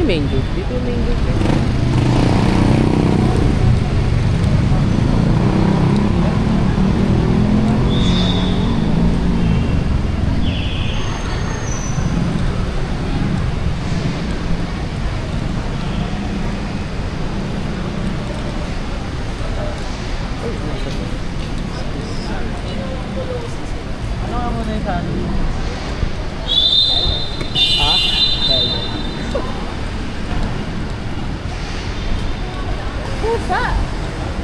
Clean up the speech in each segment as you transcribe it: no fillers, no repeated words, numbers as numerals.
yung main gate? Dito yung main gate. Ano nga muna yung saan? Ha? Pusa!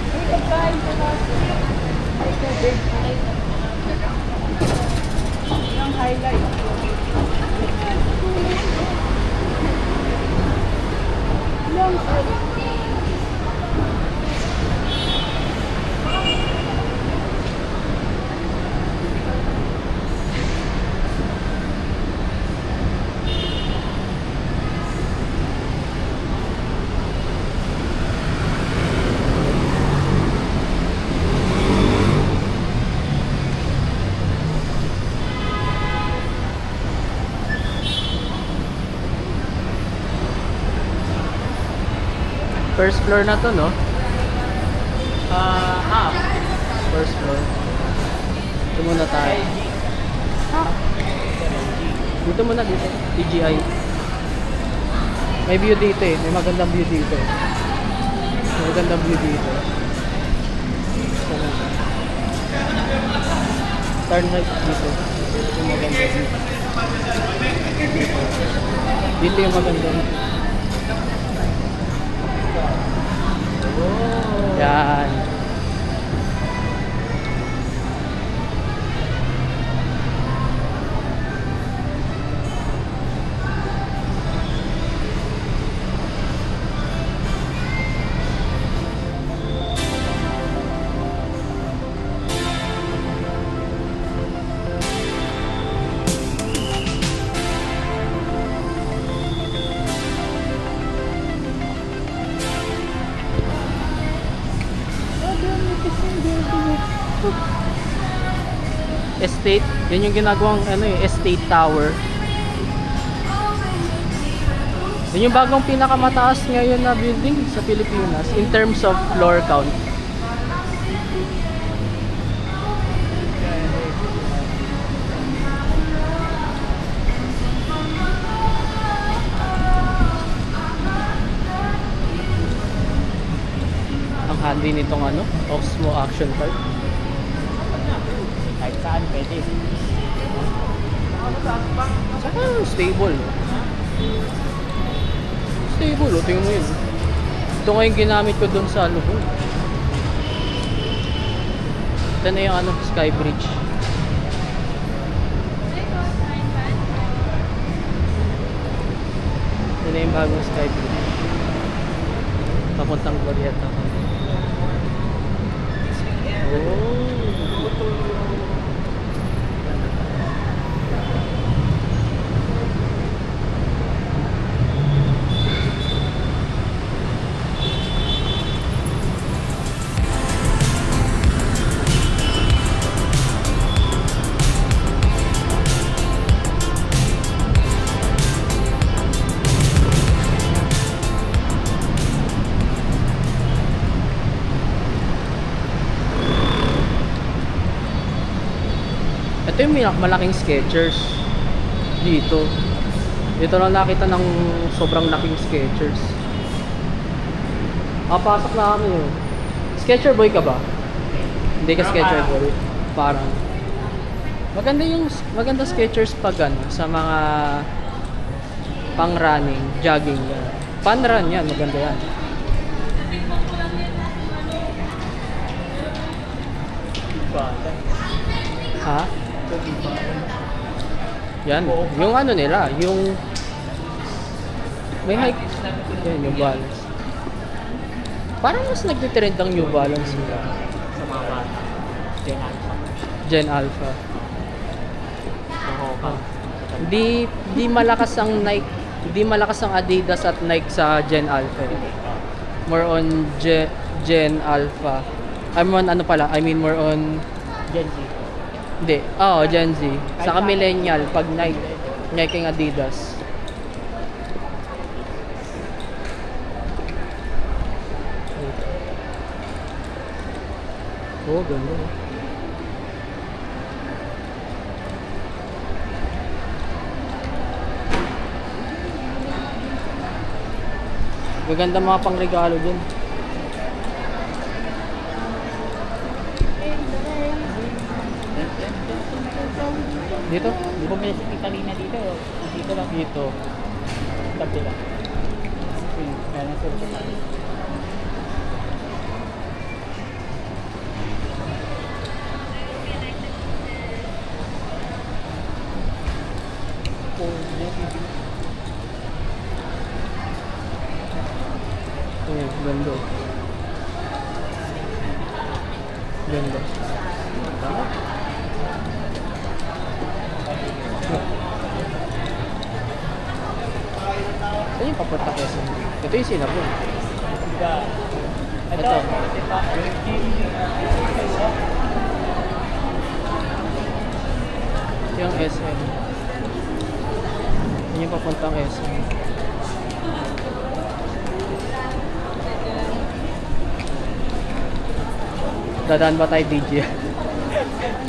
May pagkain sa natin. May tubig. Yung highlight. Long First floor na to, no? Half. First floor. Dito muna tayo. Dito muna, dito. TGI. May view dito eh. May magandang view dito. May magandang view dito. Turn right dito. Dito yung magandang view. Dito yung magandang view. Yan. Estate, yan yung ginagawang ano eh, estate tower. Yan yung bagong pinakamataas ngayon na building sa Pilipinas in terms of floor count. Ang handy nitong ano, Osmo Action Park. Kahit saan pwede. Saka stable. Stable, oh. Tingnan mo yun. Ito nga yung ginamit ko dun sa ano. Ito na yung ano, Sky Bridge. Ito na yung bagong Sky Bridge. Papuntang Glorieta. Oh. Ito yung malaking Skechers dito. Dito lang nakita ng sobrang laking Skechers. Pasok na kami yun. Sketcher boy ka ba? Hindi ka Sketcher boy. Parang maganda Skechers pag ano, sa mga pang running, jogging. Pan run yan, maganda yan. Ha? Yan, yung ano nila, yung may hike. Yan, New Balance. Parang mas nagtitrend ang New Balance nila Sa mga bata. Gen Alpha. Di malakas ang Nike, di malakas ang Adidas at Nike sa Gen Alpha. More on Gen Alpha. I mean more on Gen Z. Hindi. Gen Z. Saka millennial pag Nike ang Adidas. Oo, ganda. Gaganda mga pangregalo dun. Dito? Bumili si Catalina dito. Dito lang. Dito. Tabi lang. Kaya nasa sa tabi. Ayan, ganda. Ganda. Saan yung papunta Quezon? Ito yung Sinabon. Ito. Ito yung SM. Yan yung papuntang SM. Dadaan ba tayo DJ?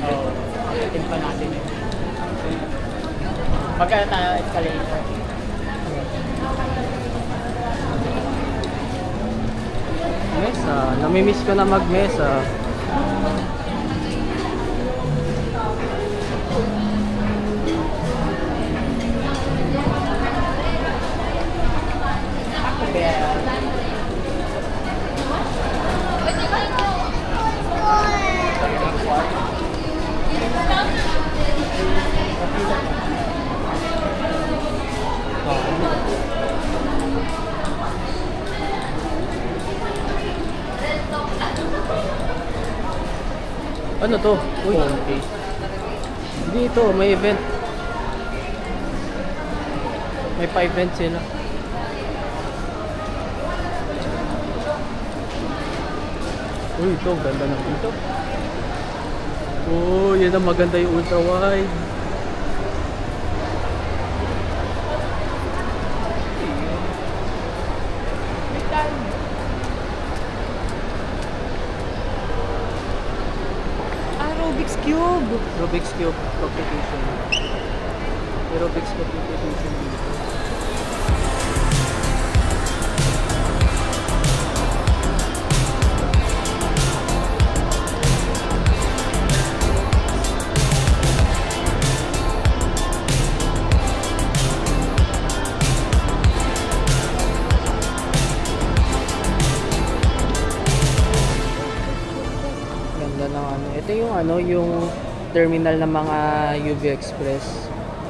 Oo. Atin pa natin. Pagka tayo escalator. Mesa. Namimiss ko na mag-mesa. Ako ba? Ano to? Uy. Hindi ito, may event. May pa-event sila. Uy, ito, ganda ng dito. Oh, yan ang maganda yung ultra wide. Rubik's Cube. Rubik's Cube competition. May Rubik's Cube competition dito. Ganda ng ano. Ito yung ano, yung terminal ng mga UV Express.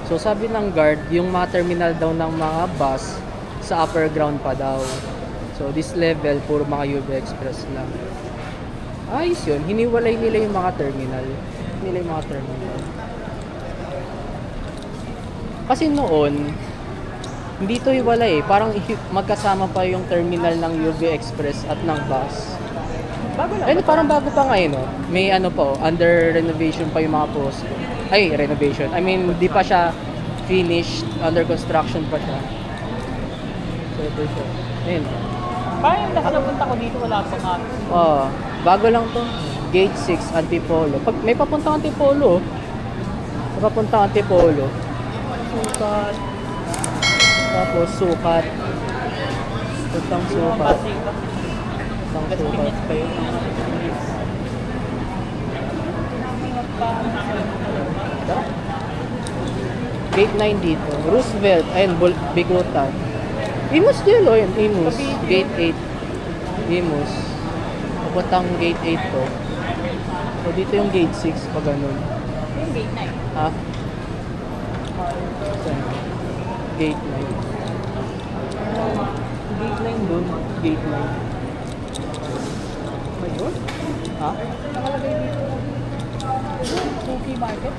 So sabi ng guard, yung mga terminal daw ng mga bus sa upper ground pa daw. So this level, puro mga UV Express lang. Ayos yun. Hiniwalay nila yung mga terminal. Nila yung mga terminal. Kasi noon, hindi ito hiwalay eh. Parang magkasama pa yung terminal ng UV Express at ng bus. Bago lang. Ayun, parang bago pa ngayon, no? May ano po, under renovation pa yung mga post. Ay, renovation. I mean, di pa siya finished, under construction pa siya. So, ito siya. Ayun. Parang yung nasa napunta ko dito, wala pa nga. Oh, bago lang to. Gate 6, Antipolo. Pag may papuntang Antipolo, may papuntang Antipolo. Sukat. Tapos, sukat. Puntang sukat. Puntang Gas sukat. minutes ba yun? Gate 9 dito. Roosevelt, ayun, Bigutan. Imus din, o yun, Imus. Gate 8. Imus. Papuntang gate 8 to. So, dito yung gate 6, pag ganun. Yung gate 9. Ha? Saan? Gate 9. Gate 9 dun. Gate 9. May yun? Ha? Nakalagay dito. Cookie Market.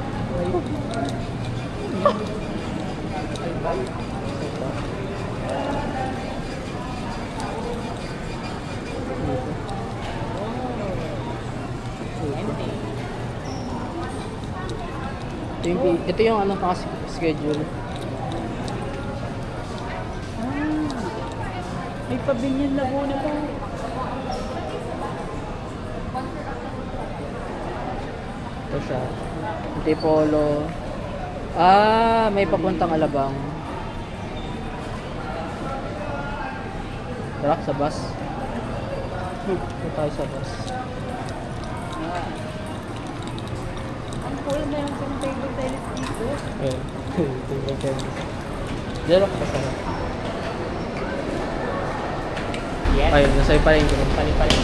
Ito yung ano pa schedule. May pabinyan Laguna po. Ito siya. Antipolo. May papuntang Alabang. Tara, sa bus. Ito tayo sa bus. Ang cool na yung table tennis dito. Eh, table tennis. Zero ka pa. Yes. Ayun, nasa pa rin ko. Pali-pali.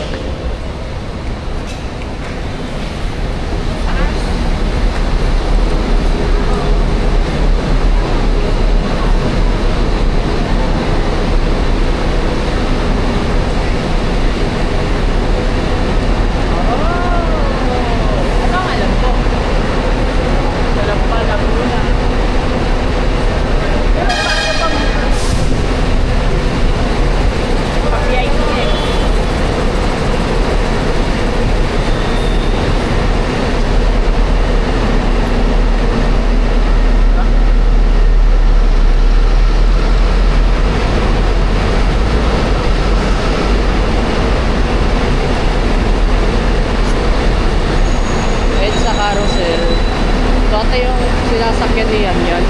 Sinasakyan niyan yan.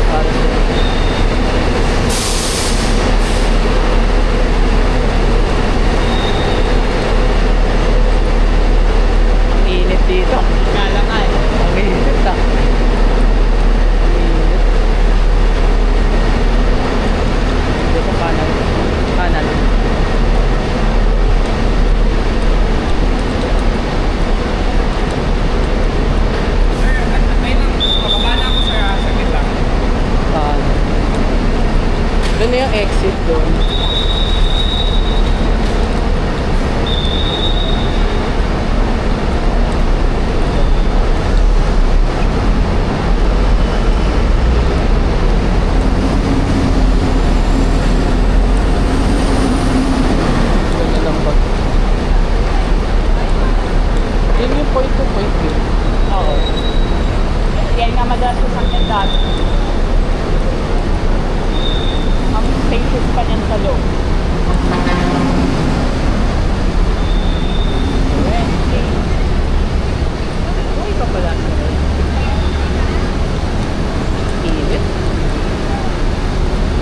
Para sa ang init dito. Kala nga eh. Ang init ah. Ang init. Dito kanan. Kanan. Doon na yung exit doon. Doon na lang ba? Yun yung point to point yun. Oo. Yan nga madalas ko sa akin dati. Ang spaces pa niyan sa loob. Uy, ka pala. Init.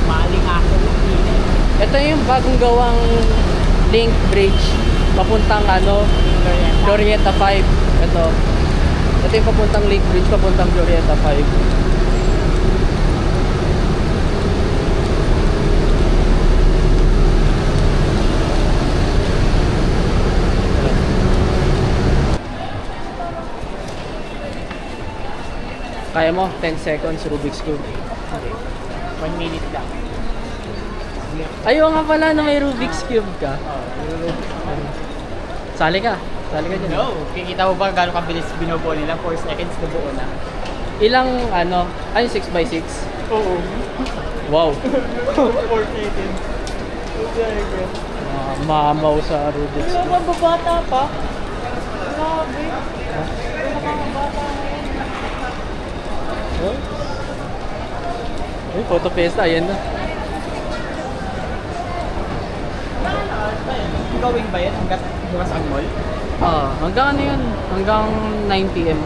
Maling ako yung init. Ito yung bagong gawang link bridge papuntang Glorieta 5. Ito yung papuntang link bridge papuntang Glorieta 5. Kaya mo 10 seconds Rubik's Cube. Okay. 1 minute lang. Ayaw nga pala na may Rubik's Cube ka. Oo. Sali ka. Sali ka dyan. No, kikita mo ba gano'ng kabilis binubuo nila? 4 seconds na buo na. Ilang 6x6? Oo. Wow. 4 seconds. Mamaw sa Rubik's Wala Cube. ba babata pa? Grabe. Wala ka babata ngayon. Uy, photo fiesta, ayan na. Going ba yan hanggang bukas ang mall? Hanggang ano yun? Hanggang 9 PM.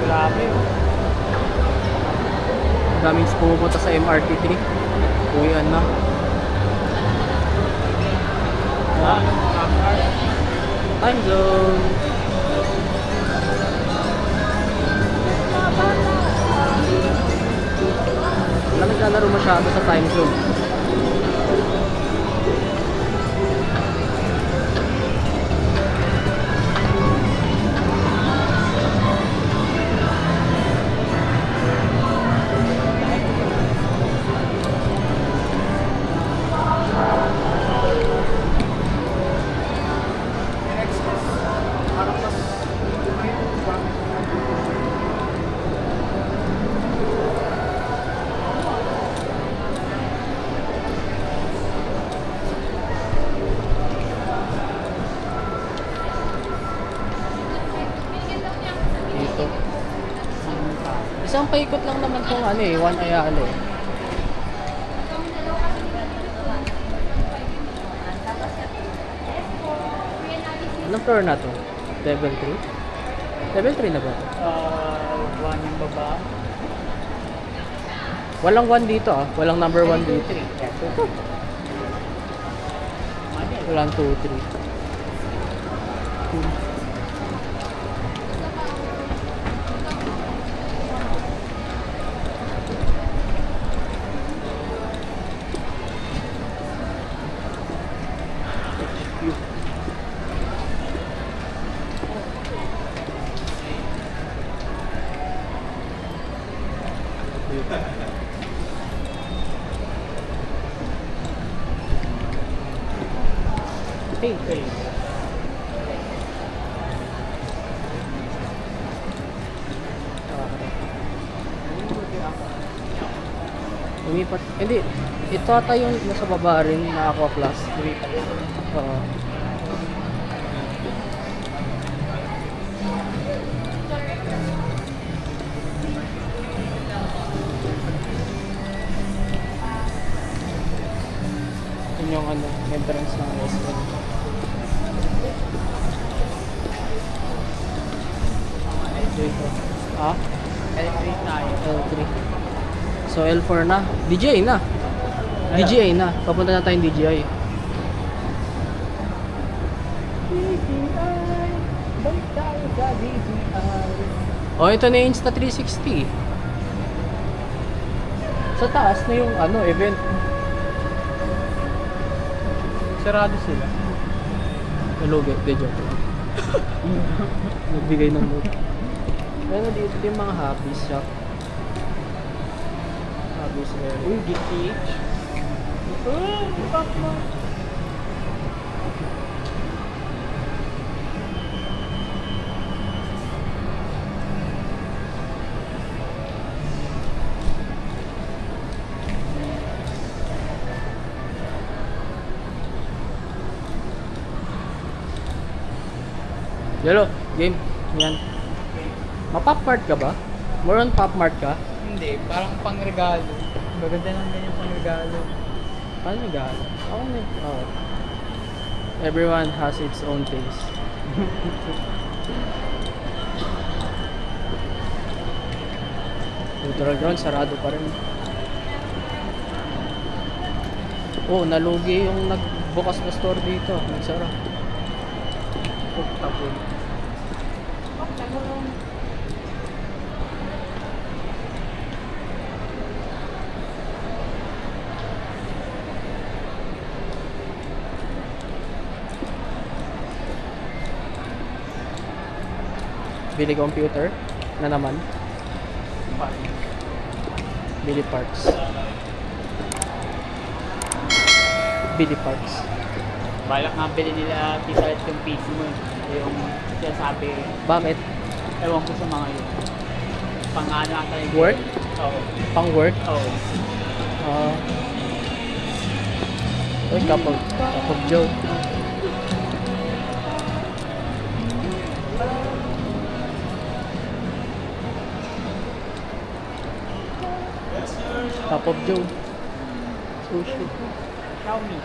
Grabe oh. Daming pumupunta sa MRT3. Uwian na. Time zone. Wala naglalaro masyado sa time zone. isang paikot lang naman tong ano eh, One Ayala eh. Anong floor na to? Level 3? Level 3 na ba? One yung baba. Walang 1 dito ah. Walang number 1 dito. 3. Yeah, 2. Walang 2, 3. Hey, hey. Lumipat. Hindi. Ito ata yung nasa baba rin na Aqua Plus. Oo. Yun yung ano, entrance ng SM. Dito. Ah? L3 tayo. L3. So L4 na. DJI na. DJI na. Papunta na tayong DJI. Balik tayo sa DJI. Oh, ito na yung Insta360. Sa taas na yung ano, event. Sarado sila. Nalugi, de joke lang. Nagbigay ng loot. Pero dito yung mga hobbies shop. Hobbies area. Uy, GTH. Fuck mo. Yelo, game. Yan. Ma-pop mart ka ba? More on pop mart ka? Hindi, parang pang-regalo. Maganda lang din yung pang-regalo. Paano nag-aaral? Ako na. Oh. Everyone has its own taste. Neutral ground, sarado pa rin. Oh, nalugi yung nagbukas na store dito. Nagsara. Oh, tapon. Bili computer na naman. Bili parts. Bili parts. Balak nga bilhin nila Tita yung PC mo. Yung sinasabi, Bakit? ewan ko sa mga yun. Pang-ano ata yung Work? Oo. Pang work? Oo. Uy, kapag Joe. Top of Joe. Sushi. Xiaomi.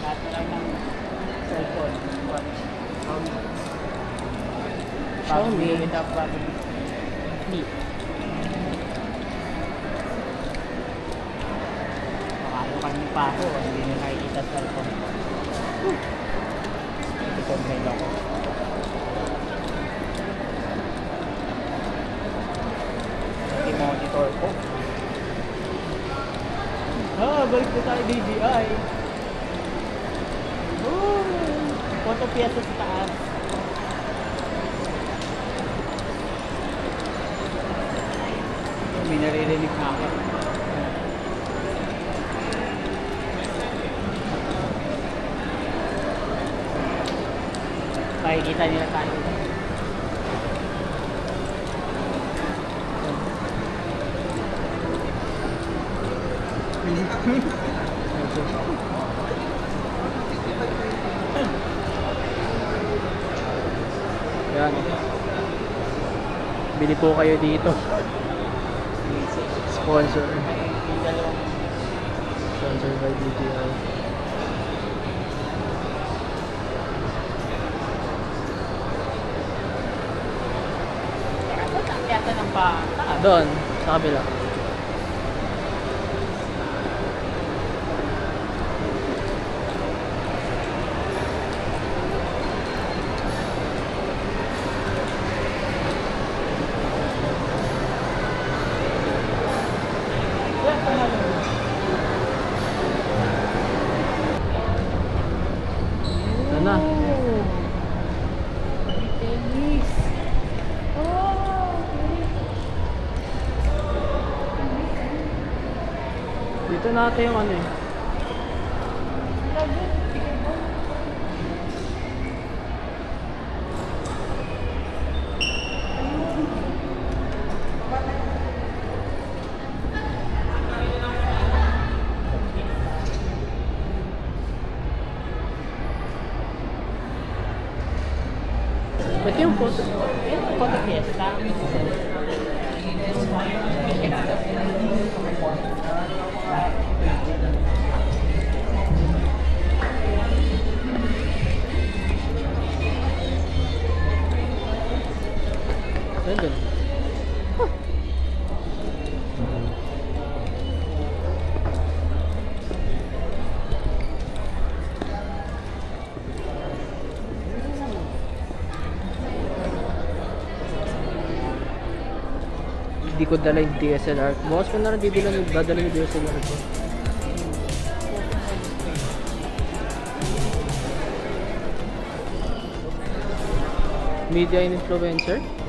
Lahat na lang ng cellphone. Watch. Xiaomi. Xiaomi. Without battery. Neat. Makalo kami pa ako. Hindi na nakikita sa cellphone. Ito mail ako. Yung monitor ko. Balik na tayo DJI. Photo piyesa sa taas. May naririnig na ako. Pakikita nila tayo. Yan. Bili po kayo dito. Sponsor. Sponsor by DJI. Yata ng pa. Doon, sa kabila. Ito na. Tennis. Oh, Dito natin yung ano eh. Ito yung photo. Photo fiesta. Nandun. Hindi ko dala yung DSLR. Bukas ko na rin dadala yung DSLR ko. Media and influencer.